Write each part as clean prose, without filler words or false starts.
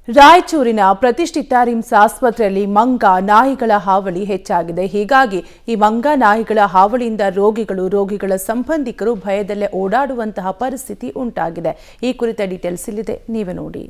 ರಾಯಚೂರಿನ ಪ್ರತಿಷ್ಠಿತ ರಿಮ್ಸ್ ಆಸ್ಪತ್ರೆಯಲ್ಲಿ ಮಂಗ ನಾಯಿಗಳ ಹಾವಳಿ ಹೆಚ್ಚಾಗಿದೆ. ಹೀಗಾಗಿ ಈ ಮಂಗ ನಾಯಿಗಳ ಹಾವಳಿಯಿಂದ ರೋಗಿಗಳ ಸಂಬಂಧಿಕರು ಭಯದಲ್ಲೇ ಓಡಾಡುವಂತಹ ಪರಿಸ್ಥಿತಿ ಉಂಟಾಗಿದೆ. ಈ ಕುರಿತ ಡೀಟೇಲ್ಸ್ ಇಲ್ಲಿದೆ, ನೀವೇ ನೋಡಿ.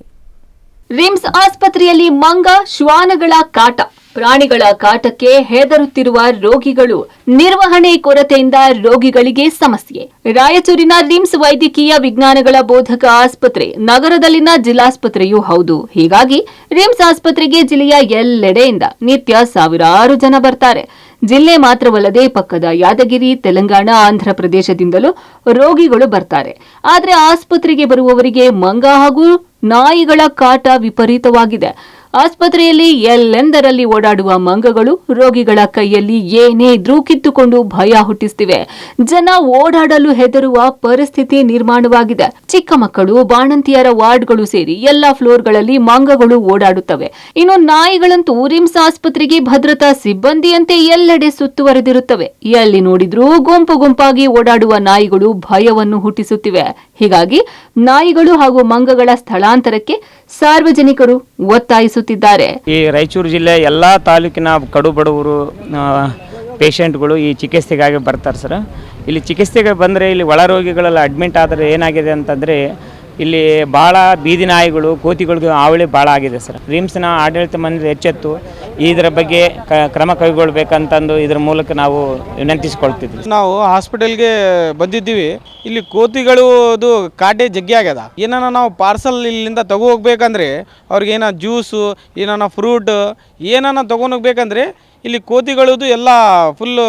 ರಿಮ್ಸ್ ಆಸ್ಪತ್ರೆಯಲ್ಲಿ ಮಂಗ ಶ್ವಾನಗಳ ಕಾಟ, ಪ್ರಾಣಿಗಳ ಕಾಟಕ್ಕೆ ಹೆದರುತ್ತಿರುವ ರೋಗಿಗಳು, ನಿರ್ವಹಣೆ ಕೊರತೆಯಿಂದ ರೋಗಿಗಳಿಗೆ ಸಮಸ್ಯೆ. ರಾಯಚೂರಿನ ರಿಮ್ಸ್ ವೈದ್ಯಕೀಯ ವಿಜ್ಞಾನಗಳ ಬೋಧಕ ಆಸ್ಪತ್ರೆ ನಗರದಲ್ಲಿನ ಜಿಲ್ಲಾಸ್ಪತ್ರೆಯೂ ಹೌದು. ಹೀಗಾಗಿ ರಿಮ್ಸ್ ಆಸ್ಪತ್ರೆಗೆ ಜಿಲ್ಲೆಯ ಎಲ್ಲೆಡೆಯಿಂದ ನಿತ್ಯ ಸಾವಿರಾರು ಜನ ಬರ್ತಾರೆ. ಜಿಲ್ಲೆ ಮಾತ್ರವಲ್ಲದೆ ಪಕ್ಕದ ಯಾದಗಿರಿ, ತೆಲಂಗಾಣ, ಆಂಧ್ರ ಪ್ರದೇಶದಿಂದಲೂ ರೋಗಿಗಳು ಬರ್ತಾರೆ. ಆದರೆ ಆಸ್ಪತ್ರೆಗೆ ಬರುವವರಿಗೆ ಮಂಗ ಹಾಗೂ ನಾಯಿಗಳ ಕಾಟ ವಿಪರೀತವಾಗಿದೆ. ಆಸ್ಪತ್ರೆಯಲ್ಲಿ ಎಲ್ಲೆಂದರಲ್ಲಿ ಓಡಾಡುವ ಮಂಗಗಳು ರೋಗಿಗಳ ಕೈಯಲ್ಲಿ ಏನೇ ಇದ್ರೂ ಕಿತ್ತುಕೊಂಡು ಭಯ ಹುಟ್ಟಿಸುತ್ತಿವೆ. ಜನ ಓಡಾಡಲು ಹೆದರುವ ಪರಿಸ್ಥಿತಿ ನಿರ್ಮಾಣವಾಗಿದೆ. ಚಿಕ್ಕ ಮಕ್ಕಳು, ಬಾಣಂತಿಯರ ವಾರ್ಡ್ಗಳು ಸೇರಿ ಎಲ್ಲಾ ಫ್ಲೋರ್ಗಳಲ್ಲಿ ಮಂಗಗಳು ಓಡಾಡುತ್ತವೆ. ಇನ್ನು ನಾಯಿಗಳಂತೂ ರಿಮ್ಸ್ ಆಸ್ಪತ್ರೆಗೆ ಭದ್ರತಾ ಸಿಬ್ಬಂದಿಯಂತೆ ಎಲ್ಲೆಡೆ ಸುತ್ತುವರೆದಿರುತ್ತವೆ. ಎಲ್ಲಿ ನೋಡಿದ್ರೂ ಗುಂಪು ಗುಂಪಾಗಿ ಓಡಾಡುವ ನಾಯಿಗಳು ಭಯವನ್ನು ಹುಟ್ಟಿಸುತ್ತಿವೆ. ಹೀಗಾಗಿ ನಾಯಿಗಳು ಹಾಗೂ ಮಂಗಗಳ ಸ್ಥಳಾಂತರಕ್ಕೆ ಸಾರ್ವಜನಿಕರು ಒತ್ತಾಯಿಸುತ್ತಿದ್ದಾರೆ. ಈ ರಾಯಚೂರು ಜಿಲ್ಲೆ ಎಲ್ಲ ತಾಲೂಕಿನ ಕಡು ಬಡವರು ಪೇಷಂಟ್ಗಳು ಈ ಚಿಕಿತ್ಸೆಗಾಗಿ ಬರ್ತಾರೆ ಸರ್. ಇಲ್ಲಿ ಚಿಕಿತ್ಸೆಗೆ ಬಂದರೆ ಇಲ್ಲಿ ಒಳ ರೋಗಿಗಳೆಲ್ಲ ಅಡ್ಮಿಂಟ್ ಆದರೆ ಏನಾಗಿದೆ ಅಂತಂದರೆ ಇಲ್ಲಿ ಭಾಳ ಬೀದಿ ನಾಯಿಗಳು, ಕೋತಿಗಳಿಗೆ ಹಾವಳಿ ಭಾಳ ಆಗಿದೆ ಸರ್. ರಿಮ್ಸ್ನ ಆಡಳಿತ ಮಂಡಳಿ ಎಚ್ಚೆತ್ತು ಇದರ ಬಗ್ಗೆ ಕ್ರಮ ಕೈಗೊಳ್ಳಬೇಕಂತಂದು ಇದರ ಮೂಲಕ ನಾವು ವಿನಂತಿಸಿಕೊಳ್ತಿದ್ವಿ. ನಾವು ಹಾಸ್ಪಿಟಲ್ಗೆ ಬಂದಿದ್ದೀವಿ. ಇಲ್ಲಿ ಕೋತಿಗಳದು ಕಾಟೆ ಜಗ್ಗಿ ಆಗ್ಯದ. ಏನಾನ ನಾವು ಪಾರ್ಸಲ್ ಇಲ್ಲಿಂದ ತಗೋ ಹೋಗ್ಬೇಕಂದ್ರೆ ಅವ್ರಿಗೆ ಏನೋ ಜ್ಯೂಸು, ಏನಾನ ಫ್ರೂಟ್ ಏನಾನ ತೊಗೊಂಡೋಗ್ಬೇಕಂದ್ರೆ ಇಲ್ಲಿ ಕೋತಿಗಳದು ಎಲ್ಲ ಫುಲ್ಲು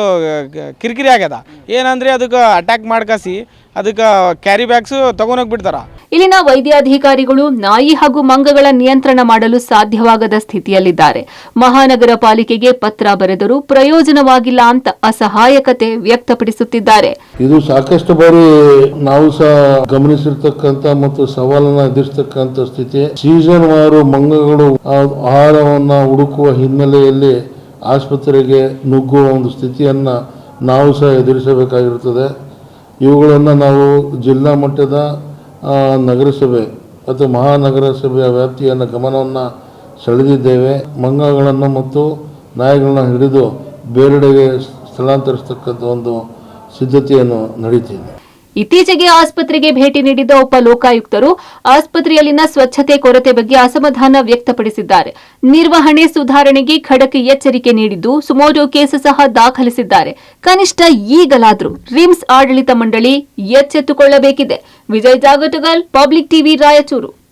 ಕಿರಿಕಿರಿ ಆಗ್ಯದ. ಏನಂದರೆ ಅದಕ್ಕೆ ಅಟ್ಯಾಕ್ ಮಾಡ್ಕಾಸಿ ಅದಕ್ಕೆ ಕ್ಯಾರಿ ಬ್ಯಾಗ್ಸು ತೊಗೊಂಡೋಗ್ಬಿಡ್ತಾರ. ಇಲ್ಲಿನ ವೈದ್ಯಾಧಿಕಾರಿಗಳು ನಾಯಿ ಹಾಗೂ ಮಂಗಗಳ ನಿಯಂತ್ರಣ ಮಾಡಲು ಸಾಧ್ಯವಾಗದ ಸ್ಥಿತಿಯಲ್ಲಿದ್ದಾರೆ. ಮಹಾನಗರ ಪಾಲಿಕೆಗೆ ಪತ್ರ ಬರೆದರೂ ಪ್ರಯೋಜನವಾಗಿಲ್ಲ ಅಂತ ಅಸಹಾಯಕತೆ ವ್ಯಕ್ತಪಡಿಸುತ್ತಿದ್ದಾರೆ. ಇದು ಸಾಕಷ್ಟು ಬಾರಿ ನಾವು ಸಹ ಗಮನಿಸಿರ್ತಕ್ಕಂಥ ಮತ್ತು ಸವಾಲನ್ನ ಎದುರಿಸತಕ್ಕಂಥ ಸ್ಥಿತಿ. ಸೀಸನ್ ವಾರು ಮಂಗಗಳು ಆಹಾರವನ್ನ ಹುಡುಕುವ ಹಿನ್ನೆಲೆಯಲ್ಲಿ ಆಸ್ಪತ್ರೆಗೆ ನುಗ್ಗುವ ಒಂದು ಸ್ಥಿತಿಯನ್ನು ನಾವು ಸಹ ಎದುರಿಸಬೇಕಾಗಿರುತ್ತದೆ. ಇವುಗಳನ್ನು ನಾವು ಜಿಲ್ಲಾ ಮಟ್ಟದ ನಗರಸಭೆ ಅಥವಾ ಮಹಾನಗರ ಸಭೆಯ ವ್ಯಾಪ್ತಿಯನ್ನು ಗಮನವನ್ನು ಸೆಳೆದಿದ್ದೇವೆ. ಮಂಗಗಳನ್ನು ಮತ್ತು ನಾಯಿಗಳನ್ನ ಹಿಡಿದು ಬೇರೆಡೆಗೆ ಸ್ಥಳಾಂತರಿಸತಕ್ಕಂಥ ಒಂದು ಸಿದ್ಧತೆಯನ್ನು ನಡೀತಿದೆ. ಇತ್ತೀಚೆಗೆ ಆಸ್ಪತ್ರೆಗೆ ಭೇಟಿ ನೀಡಿದ್ದ ಒಬ್ಬ ಲೋಕಾಯುಕ್ತರು ಆಸ್ಪತ್ರೆಯಲ್ಲಿನ ಸ್ವಚ್ಛತೆ ಕೊರತೆ ಬಗ್ಗೆ ಅಸಮಾಧಾನ ವ್ಯಕ್ತಪಡಿಸಿದ್ದಾರೆ. ನಿರ್ವಹಣೆ ಸುಧಾರಣೆಗೆ ಖಡಕ್ ಎಚ್ಚರಿಕೆ ನೀಡಿದ್ದು ಸುಮೋಟೋ ಕೇಸ್ ಸಹ ದಾಖಲಿಸಿದ್ದಾರೆ. ಕನಿಷ್ಠ ಈಗಲಾದರೂ ರಿಮ್ಸ್ ಆಡಳಿತ ಮಂಡಳಿ ಎಚ್ಚೆತ್ತುಕೊಳ್ಳಬೇಕಿದೆ. Vijay Jagatagal, public TV, Raichur.